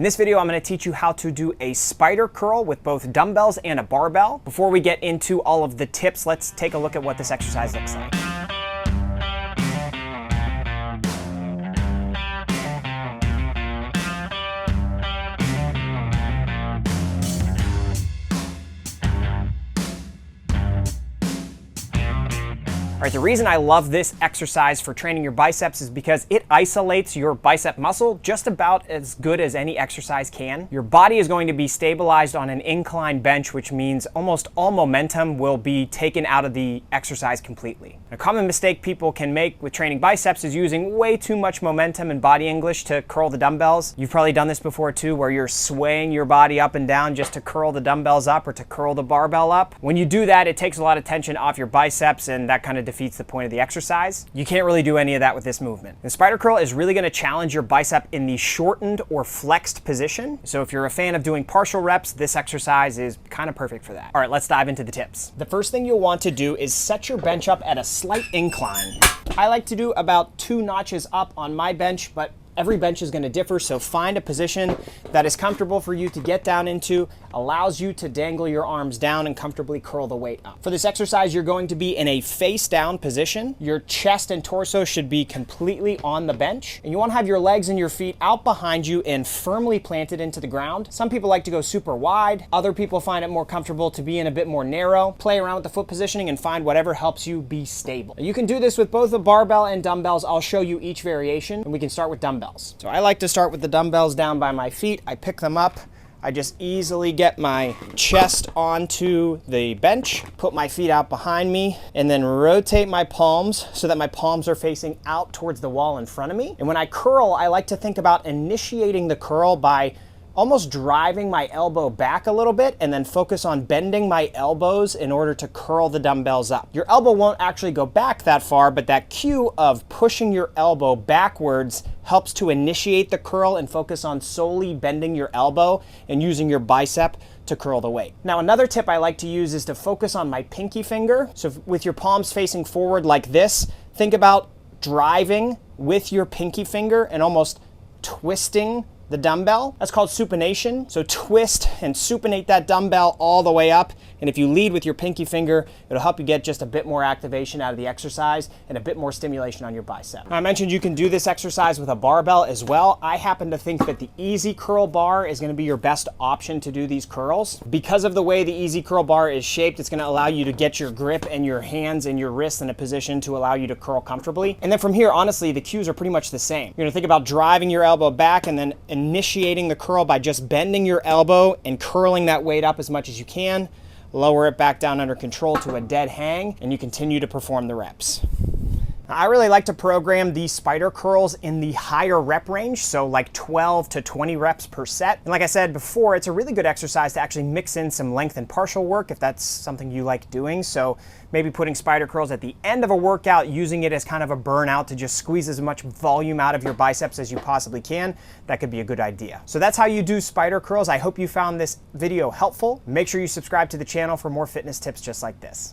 In this video, I'm going to teach you how to do a spider curl with both dumbbells and a barbell. Before we get into all of the tips, let's take a look at what this exercise looks like. All right, the reason I love this exercise for training your biceps is because it isolates your bicep muscle just about as good as any exercise can. Your body is going to be stabilized on an incline bench, which means almost all momentum will be taken out of the exercise completely. A common mistake people can make with training biceps is using way too much momentum in body English to curl the dumbbells. You've probably done this before too, where you're swaying your body up and down just to curl the dumbbells up or to curl the barbell up. When you do that, it takes a lot of tension off your biceps, and that kind of defeats the point of the exercise. You can't really do any of that with this movement. The spider curl is really going to challenge your bicep in the shortened or flexed position. So if you're a fan of doing partial reps, this exercise is kind of perfect for that. All right, let's dive into the tips. The first thing you'll want to do is set your bench up at a slight incline. I like to do about 2 notches up on my bench, but every bench is going to differ, so find a position that is comfortable for you to get down into, allows you to dangle your arms down and comfortably curl the weight up. For this exercise, you're going to be in a face down position. Your chest and torso should be completely on the bench, and you want to have your legs and your feet out behind you and firmly planted into the ground. Some people like to go super wide. Other people find it more comfortable to be in a bit more narrow. Play around with the foot positioning and find whatever helps you be stable. You can do this with both the barbell and dumbbells. I'll show you each variation, and we can start with dumbbells. So I like to start with the dumbbells down by my feet. I pick them up. I just easily get my chest onto the bench, put my feet out behind me, and then rotate my palms so that my palms are facing out towards the wall in front of me. And when I curl, I like to think about initiating the curl by almost driving my elbow back a little bit and then focus on bending my elbows in order to curl the dumbbells up. Your elbow won't actually go back that far, but that cue of pushing your elbow backwards helps to initiate the curl and focus on solely bending your elbow and using your bicep to curl the weight. Now, another tip I like to use is to focus on my pinky finger. So with your palms facing forward like this, think about driving with your pinky finger and almost twisting the dumbbell. That's called supination. So twist and supinate that dumbbell all the way up. And if you lead with your pinky finger, it'll help you get just a bit more activation out of the exercise and a bit more stimulation on your bicep. Now, I mentioned you can do this exercise with a barbell as well. I happen to think that the easy curl bar is going to be your best option to do these curls. Because of the way the easy curl bar is shaped, it's going to allow you to get your grip and your hands and your wrists in a position to allow you to curl comfortably. And then from here, honestly, the cues are pretty much the same. You're going to think about driving your elbow back and then initiating the curl by just bending your elbow and curling that weight up as much as you can. Lower it back down under control to a dead hang, and you continue to perform the reps. I really like to program these spider curls in the higher rep range, so like 12 to 20 reps per set. And like I said before, it's a really good exercise to actually mix in some length and partial work if that's something you like doing. So maybe putting spider curls at the end of a workout, using it as kind of a burnout to just squeeze as much volume out of your biceps as you possibly can. That could be a good idea. So that's how you do spider curls. I hope you found this video helpful. Make sure you subscribe to the channel for more fitness tips just like this.